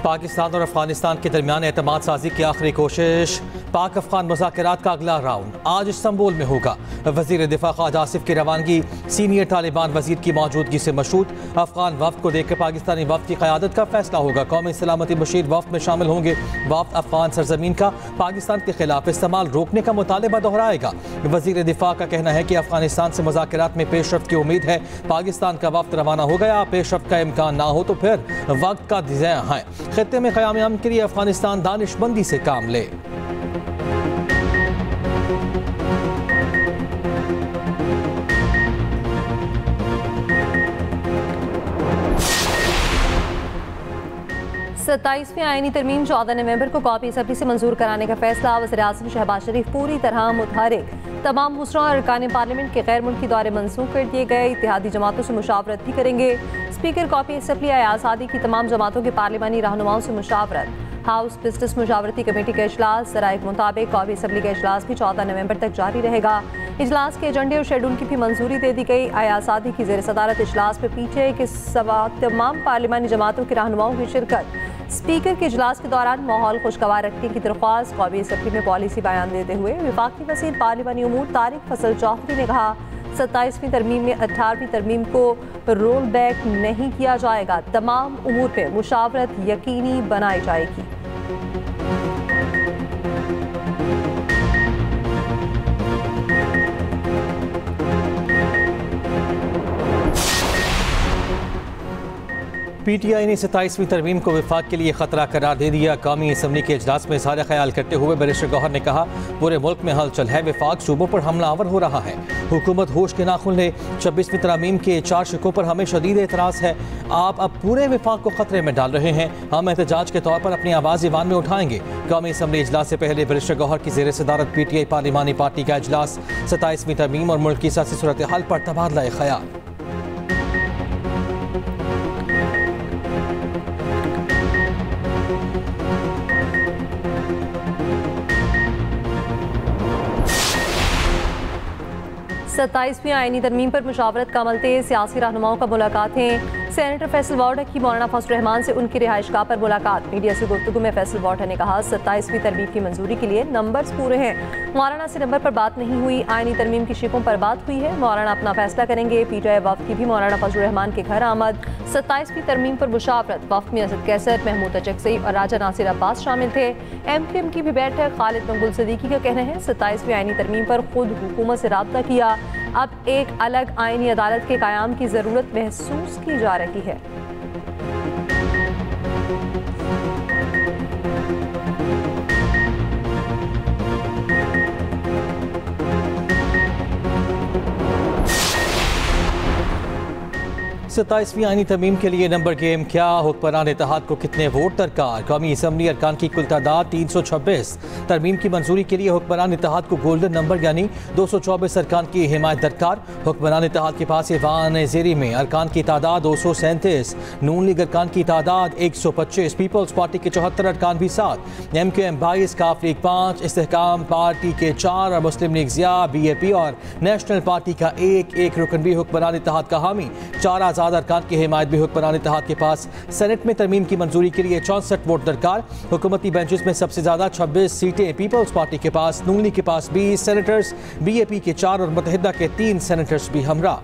पाकिस्तान और अफगानिस्तान के दरमियान एतमाद साजी की आखिरी कोशिश। पाक अफगान मुज़ाकरात का अगला राउंड आज इस्तांबुल में होगा। वज़ीर दिफा ख्वाजा आसिफ की रवानगी सीनियर तालिबान वज़ीर की मौजूदगी से मशरूत। अफगान वफ्द को देखकर पाकिस्तानी वफ्द की क़यादत का फैसला होगा। कौमी सलामती मशीर वफ्द में शामिल होंगे। वफ्द अफगान सरजमीन का पाकिस्तान के खिलाफ इस्तेमाल रोकने का मुतालबा दोहराएगा। वज़ीर दिफा का कहना है कि अफगानिस्तान से मुज़ाकरात में पेशरफ्त की उम्मीद है। पाकिस्तान का वफ्द रवाना हो गया। पेशरफ्त का इम्कान ना हो तो फिर वक्त का ज़िया है। खित्ते में क़याम अमन के लिए अफगानिस्तान दानिशमंदी से काम ले। सत्ताईसवीं आईनी तरमीम 14 नवंबर को कौमी असम्बली से मंजूर कराने का फैसला। वज़ीर-ए-आज़म शहबाज शरीफ पूरी तरह मुतहरिक। तमाम वज़रा और अरकान पार्लियामेंट के गैर मुल्की दौरे मनसूख कर दिए गए। इत्तेहादी जमातों से मुशावरत भी करेंगे। स्पीकर कौमी असम्बली आज़ादी की तमाम जमातों के पार्लिमानी रहनुमाओं से मुशावरत। हाउस बिजनेस मुशावरती कमेटी का इजलास ज़राए के मुताबिक कौमी असम्बली का इजलास भी 14 नवंबर तक जारी रहेगा। इजलास के एजेंडे और शेड्यूल की भी मंजूरी दे दी गई। आज़ादी की ज़ेर सदारत इजलास में पीछे के सवा तमाम पार्लिमानी जमातों के रहनुमाओं की शिरकत। स्पीकर के इजलास के दौरान माहौल खुशगवार रखने की दरख्वास्त। कौमी असम्बली में पॉलिसी बयान देते हुए वफाकी वज़ीर पार्लिमानी उमूर तारिक फजल चौधरी ने कहा, 27वीं तरमीम में 18वीं तरमीम को रोल बैक नहीं किया जाएगा। तमाम उमूर पर मुशावरत यकीनी बनाई जाएगी। PTI ने 27वीं तरमीम को विफाक के लिए खतरा करार दे दिया। कौमी असम्बली के इजलास में इज़हार ख्याल करते हुए बैरिस्टर गौहर ने कहा, पूरे मुल्क में हलचल है। विफाक सूबों पर हमलावर हो रहा है। हुकूमत होश के नाखुन ले। 26वीं तरमीम के 4 शिकों पर हमें शदीद एतराज़ है। आप अब पूरे विफाक को खतरे में डाल रहे हैं। हम एहतजाज के तौर पर अपनी आवाज़ ईवान में उठाएंगे। कौमी असम्बली इजलास से पहले बैरिस्टर गौहर की ज़ेर सदारत PTI पार्लिमानी पार्टी का इजलास। 27वीं तरमीम और मुल्क की सियासी सूरत हाल पर तबादला ख्याल। सत्ताईसवीं आईनी तरमीम पर मुशावरत का अमल तेज। सियासी रहनुमाओं का मुलाकातें। सेनेटर फैसल वार्डा की मौलाना फजल रहमान से उनकी रिहाइश गाह पर मुलाकात। मीडिया से गुफ्तगू में फैसल वार्डा ने कहा, 27वीं तरमीम की मंजूरी के लिए नंबर्स पूरे हैं। मौलाना से नंबर पर बात नहीं हुई। आईनी तरमीम की शिकों पर बात हुई है। मौलाना अपना फैसला करेंगे। PTI वफ्द की भी मौलाना फजल रहमान के घर आमद। 27वीं तरमीम पर मुशावरत। वफ्द में असद कैसर, महमूद अचकज़ई और राजा नासिर अब्बास शामिल थे। MQM की भी बैठक। खालिद मंगुल सदीकी का कहना है, 27वीं आईनी तरमीम पर खुद हुकूमत से राब्ता किया। अब एक अलग आईनी अदालत के क़याम की ज़रूरत महसूस की जा रही है। सत्ताईसवीं आईनी तरमीम के लिए नंबर गेम क्या? हुक्मरान इत्तेहाद को कितने वोट दरकार? कौमी असम्बली अरकान की कुल तादाद 326। तरमीम की मंजूरी के लिए हुक्मरान इत्तेहाद को गोल्डन नंबर यानी 224 अरकान की हिमायत दरकार। हुक्मरान इत्तेहाद के पास ईवान ज़ेरी में अरकान की तादाद 237। नून लीग अरकान की तादाद 125। पीपल्स पार्टी के 74 अरकान भी 7। MQM 22, काफ लीग 5, इस्तेहकाम पार्टी के 4 और मुस्लिम लीग ज़िया, BAP और नेशनल पार्टी का एक रुकन भी हुक्मरान इत्तेहाद का हामी। 4 आज़ाद अरकान की हिमायत भी हुक्मरान इत्तेहाद के पास। सेनेट में तरमीम की मंजूरी के लिए 64 वोट दरकार। हुकूमती बेंचेस में सबसे ज्यादा 26 सीटें पीपल्स पार्टी के पास, नून लीग के पास 20 सेनेटर्स, BAP के 4 और मुत्तहिदा के 3 सेनेटर्स भी हमरा।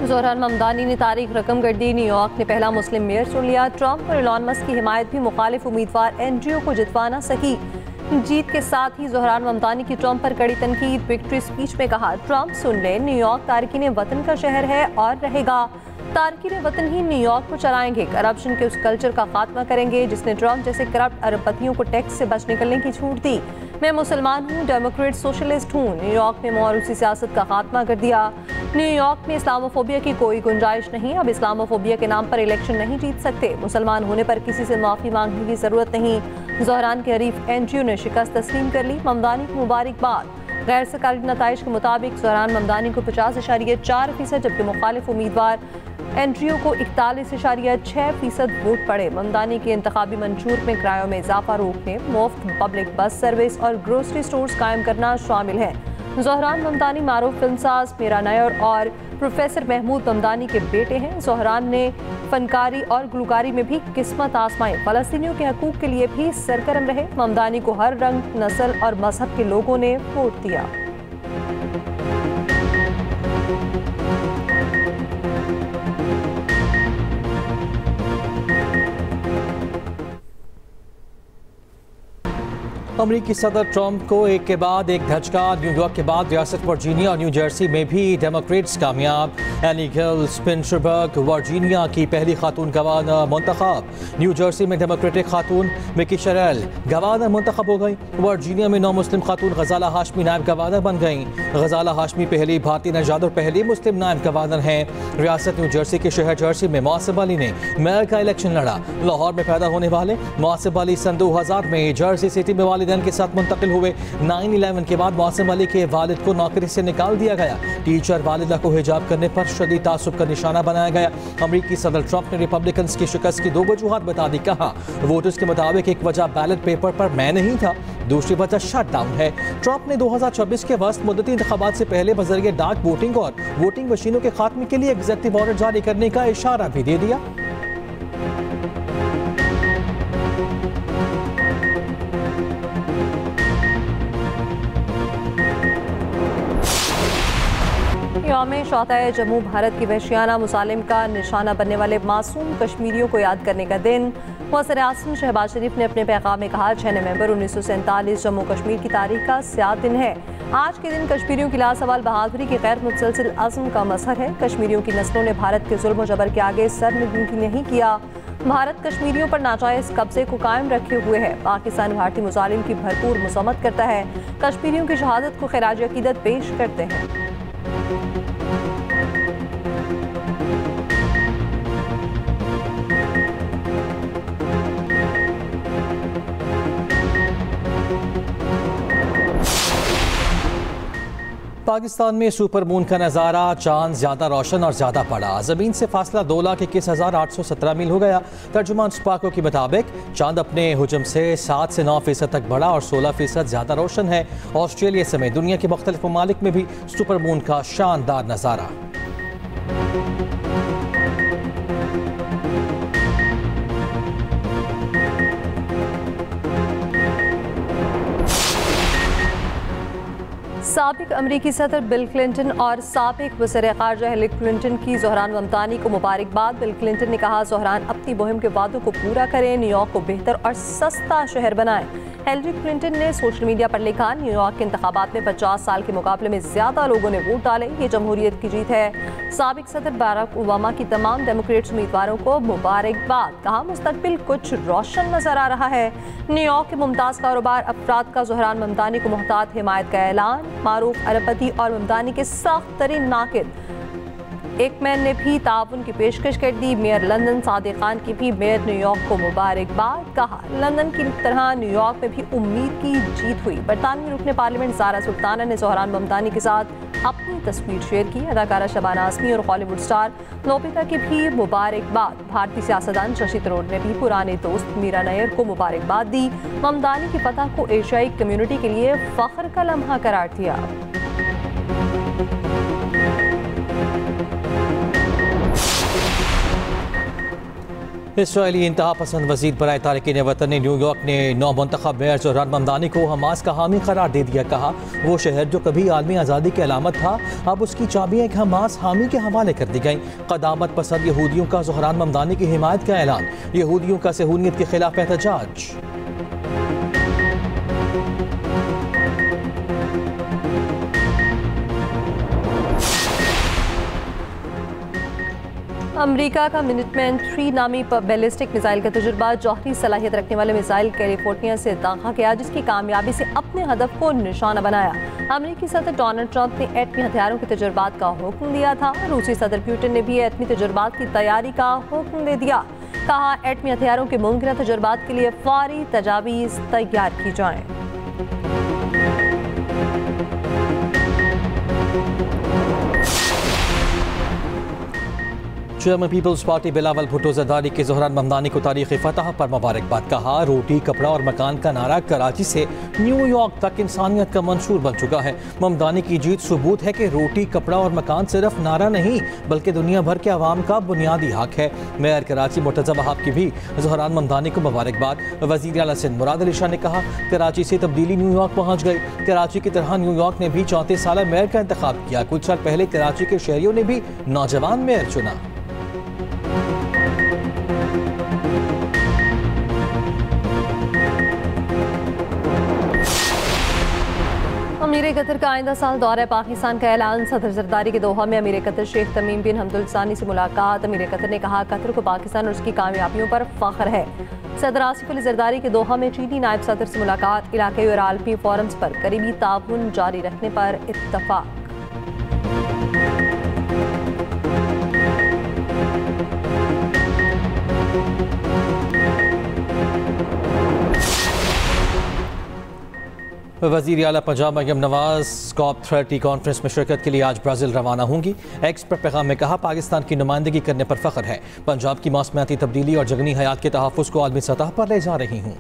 ज़ोहरान ममदानी ने तारीख रकम कर दी। न्यूयॉर्क ने पहला मुस्लिम मेयर चुन लिया। ट्रंप और एलन मस्क की हिमायत भी मुखालिफ उम्मीदवार एनडीओ को जितवा न सकी। जीत के साथ ही ज़ोहरान ममदानी की ट्रंप पर कड़ी तनकीद। विक्ट्री स्पीच में कहा, ट्रंप सुन ले, न्यूयॉर्क तारकीन वतन का शहर है और रहेगा। तारकीन वतन ही न्यूयॉर्क को चलाएंगे। करप्शन के उस कल्चर का खात्मा करेंगे जिसने ट्रंप जैसे करप्ट अरबपतियों को टैक्स से बच निकलने की छूट दी। मैं मुसलमान हूँ, डेमोक्रेट सोशलिस्ट हूँ। न्यूयॉर्क में मौरूसी सियासत का खात्मा कर दिया। न्यूयॉर्क में इस्लामोफोबिया की कोई गुंजाइश नहीं। अब इस्लामोफोबिया के नाम पर इलेक्शन नहीं जीत सकते। मुसलमान होने पर किसी से माफ़ी मांगने की ज़रूरत नहीं। ज़ोहरान के हरीफ एनजीओ ने शिकस्त तस्लीम कर ली। ममदानी को मुबारकबाद। गैर सरकारी नताइज के मुताबिक ज़ोहरान ममदानी को 50.4%, जबकि मुखालिफ उम्मीदवार एनटीओ को 41.6% वोट पड़े। ममदानी के इंतखाबी मंशूर में किरायों में इजाफा रोकने, मुफ्त पब्लिक बस सर्विस और ग्रोसरी स्टोर्स कायम करना शामिल है। ज़ोहरान ममदानी मारूफ फिल्मसाज मीरा नायर और प्रोफेसर महमूद ममदानी के बेटे हैं। ज़ोहरान ने फनकारी और गुलकारी में भी किस्मत आजमाई। फ़लस्तीनियों के हकूक़ के लिए भी सरगर्म रहे। ममदानी को हर रंग, नस्ल और मजहब के लोगों ने वोट दिया। अमरीकी सदर ट्रंप को एक के बाद एक धचका। न्यूयॉर्क के बाद रियासत वर्जीनिया और न्यू जर्सी में भी डेमोक्रेट्स कामयाब। एनी गिल स्पिनसबर्ग वर्जीनिया की पहली खातून गवर्नर मुंतखब। न्यू जर्सी में डेमोक्रेटिक खातून मिकी शरेल गवर्नर मुंतखब हो गई। वर्जीनिया में नौ मुस्लिम खातून गजाला हाशमी नायब गवर्नर बन गई। गजाला हाशमी पहली भारतीय नजाद और पहली मुस्लिम नायब गवर्नर हैं। रियासत न्यू जर्सी के शहर जर्सी में मौसिफ अली ने मेयर का इलेक्शन लड़ा। लाहौर में पैदा होने वाले मौसिफ अली सन 2000 में जर्सी सिटी में वालिदैन के साथ मुंतकिल हुए। 9/11 के बाद मौसिफ अली के वालिद को नौकरी से निकाल दिया गया। टीचर वालिदा को हिजाब करने पर शदीद तासुब का निशाना बनाया गया। अमरीकी सदर ट्रंप ने रिपब्लिकन्स की शिकस्त की 2 वजूहात बता दी। कहा वोटर्स के मुताबिक एक वजह बैलेट पेपर पर मैं नहीं था, दूसरी वजह शटडाउन है। ट्रंप ने 2026 के वस्त मुद्दती इंतखाबात से पहले बजरिए डाक वोटिंग और वोटिंग मशीनों के खात्मे के लिए एग्जेक्टिव ऑर्डर जारी करने का इशारा भी दे दिया। यौम शौहदाए जम्मू भारत की वहशियाना मुसालिम का निशाना बनने वाले मासूम कश्मीरियों को याद करने का दिन। वज़ीर आज़म शहबाज शरीफ ने अपने पैगाम में कहा 6 नवंबर 1947 जम्मू कश्मीर की तारीख का स्याह दिन है। आज के दिन कश्मीरियों की लासवाल बहादुरी की गैर मुतसलसिल अज़्म का मज़हर है। कश्मीरियों की नस्लों ने भारत के जुल्म जबर के आगे सर नगूं नहीं किया। भारत कश्मीरियों पर नाजायज़ कब्जे को कायम रखे हुए है। पाकिस्तान भारतीय मुजालिम की भरपूर मज़म्मत करता है। कश्मीरियों की शहादत को खिराज अकीदत पेश करते हैं। पाकिस्तान में सुपर मून का नज़ारा, चांद ज़्यादा रोशन और ज़्यादा पड़ा। ज़मीन से फासला 2,21,817 मील हो गया। तर्जुमान स्पाको के मुताबिक चांद अपने हुजम से 7 से 9% तक बढ़ा और 16% ज़्यादा रोशन है। ऑस्ट्रेलिया समेत दुनिया के मुख्तलिफ ममालिक में भी सुपर मून का शानदार नज़ारा। साबिक अमरीकी सदर बिल क्लिंटन और साबिक वज़ीर ख़ारजा हिलरी क्लिंटन की ज़ोहरान ममदानी को मुबारकबाद। बिल क्लिंटन ने कहा ज़ोहरान अपनी मुहिम के वादों को पूरा करें, न्यूयॉर्क को बेहतर और सस्ता शहर बनाएं। हिलरी क्लिंटन ने सोशल मीडिया पर लिखा न्यूयॉर्क के इंतखाबात में 50 साल के मुकाबले में ज़्यादा लोगों ने वोट डाले, ये जमहूरियत की जीत है। साबिक सदर बाराक ओबामा की तमाम डेमोक्रेट्स उम्मीदवारों को मुबारकबाद। कहा मुस्तकबिल कुछ रोशन नजर आ रहा है। न्यूयॉर्क के मुमताज़ कारोबार अफराद का ज़ोहरान ममदानी को मुहतात हिमायत का ऐलान। मारूफ अरबपति और ममदानी के सख्त तरीन नाकिद एकमैन ने भी ताउन की पेशकश कर दी। मेयर लंदन सादिक खान की भी मेयर न्यूयॉर्क को मुबारकबाद। कहा लंदन की तरह न्यूयॉर्क में भी उम्मीद की जीत हुई। बरतानवी रुकने पार्लियामेंट ज़ारा सुल्ताना ने ज़ोहरान ममदानी के साथ अपनी तस्वीर शेयर की। अदाकारा शबाना आज़मी और हॉलीवुड स्टार नोबिता की भी मुबारकबाद। भारतीय सियासतदान शशि थरूर ने भी पुराने दोस्त मीरा नायर को मुबारकबाद दी। ममदानी की फतह को एशियाई कम्युनिटी के लिए फ़ख्र का लम्हा करार दिया। इसराइली इंतहा पसंद वज़ीर बराए तारिकीन वतन ने न्यूयॉर्क ने 9 मुंतखब मेयर ज़ोहरान ममदानी को हमास का हामी करार दे दिया। कहा वो शहर जो कभी आलमी आज़ादी की अलामत था अब उसकी चाबियाँ एक हमास हामी के हवाले कर दी गई। क़दामत पसंद यहूदियों का ज़ोहरान ममदानी की हिमायत का ऐलान। यहूदियों का सहूनियत के खिलाफ एहतजाज। अमेरिका का मिनटमैन 3 नामी बैलिस्टिक मिसाइल का तजुर्बा जौहरी सलाहियत रखने वाले मिसाइल कैलिफोर्निया से दाखा किया, जिसकी कामयाबी से अपने हदफ को निशाना बनाया। अमेरिकी सदर डोनाल्ड ट्रंप ने एटमी हथियारों के तजुर्बात का हुक्म दिया था। रूसी सदर पुतिन ने भी एटमी तजुर्बात की तैयारी का हुक्म दे दिया। कहा एटमी हथियारों के मुमकिन तजुर्बात के लिए फौरी तजावीज़ तैयार की जाएं। Chairman Peoples Party Bilawal Bhutto Zardari के ज़ोहरान ममदानी को तारीख़ी फतह पर मुबारकबाद। कहा, रोटी कपड़ा और मकान का नारा कराची से न्यूयॉर्क तक इंसानियत का मंशूर बन चुका है। ममदानी की जीत सबूत है कि रोटी कपड़ा और मकान सिर्फ नारा नहीं बल्कि दुनिया भर के अवाम का बुनियादी हक है। मेयर कराची मुर्तज़ा वहाब की भी ज़ोहरान ममदानी को मुबारकबाद। वज़ीर आला सिंध मुराद अली शाह ने कहा, कराची से तब्दीली न्यूयॉर्क पहुँच गई। कराची की तरह न्यूयॉर्क ने भी 34 साल मेयर का इंतखाब किया। कुछ साल पहले कराची के शहरियों ने भी नौजवान मेयर चुना। अमीर कतर का आइंदा साल दौरे पाकिस्तान का ऐलान। सदर जरदारी के दोहा में अमीर कतर शेख तमीम बिन हमदुल सानी से मुलाकात। अमीर कतर ने कहा, कतर को पाकिस्तान और उसकी कामयाबियों पर फख्र है। सदर आसिफ अली जरदारी के दोहा में चीनी नायब सदर से मुलाकात। इलाकाई और आलमी फोरम्स पर करीबी ताउन जारी रखने पर इत्तफाक। वज़ीर आला पंजाब मरियम नवाज COP30 कॉन्फ्रेंस में शिरकत के लिए आज ब्राज़ील रवाना होंगी। एक्स पर पैगाम में कहा, पाकिस्तान की नुमाइंदगी करने पर फ़ख्र है। पंजाब की मौसमियाती तब्दीली और जंगली हयात के तहफ़्फ़ुज़ को आलमी सतह पर ले जा रही हूँ।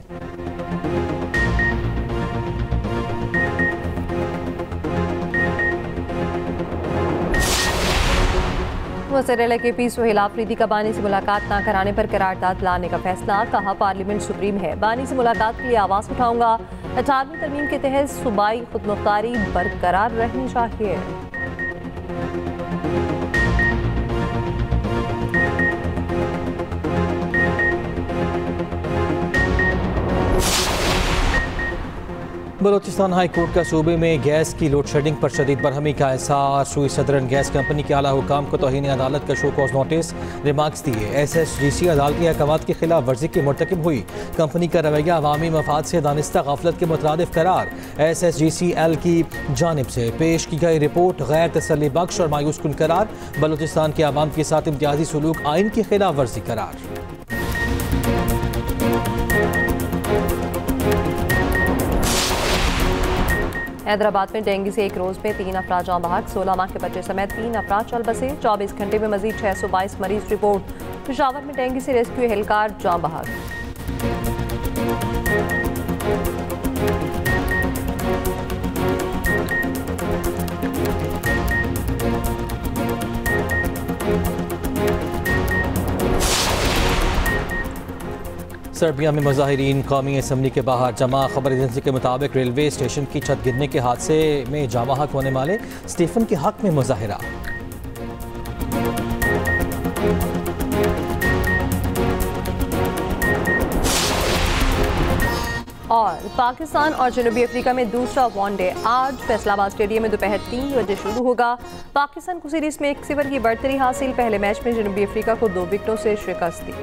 वज़ीर के पी सुहेल आफरीदी का बानी से मुलाकात न कराने पर करारदाद लाने का फैसला। कहा, पार्लियामेंट सुप्रीम है, बानी से मुलाकात के लिए आवाज़ उठाऊंगा। 18वीं तरमीम के तहत सूबाई खुदमुख्तारी बरकरार रहनी चाहिए। बलोचिस्तान हाई कोर्ट का सूबे में गैस की लोड शेडिंग पर शदीद बरहमी का एहसास। सुई सदरन गैस कंपनी के आला हुकाम को तौहीन अदालत का शो कॉज नोटिस। रिमार्क्स दिए, SSGC अदालती अहकामात की खिलाफ वर्जी की मुर्तकिब हुई। कंपनी का रवैया अवामी मफाद से दानिस्ता गफलत के मुतरादिफ करार। SSGCL की जानिब से पेश की गई रिपोर्ट गैर तसल्ली बख्श और मायूस कुन करार। बलोचिस्तान के अवाम के साथ इम्तियाजी सलूक आइन की खिलाफ वर्जी करार। हैदराबाद में डेंगू से एक रोज में 3 अफराद जाँ बहक। 16 माह के बच्चे समेत 3 अफराद चल बसे। 24 घंटे में मजीद 622 मरीज रिपोर्ट। पेशावर में डेंगू से रेस्क्यू एहलकार जाँ बहक। सर्बिया में मुजाहिरीन कौमी असम्बली के बाहर जमा। खबर एजेंसी के मुताबिक रेलवे स्टेशन की छत गिरने के हादसे में जाँ बहक होने वाले स्टीफन के हक में मुजाहिरा। और पाकिस्तान और जनूबी अफ्रीका में दूसरा वनडे आज फैसलाबाद स्टेडियम में दोपहर 3 बजे शुरू होगा। पाकिस्तान को सीरीज में 1-0 की बढ़तरी हासिल। पहले मैच में जनूबी अफ्रीका को 2 विकेटों से शिकस्त दी।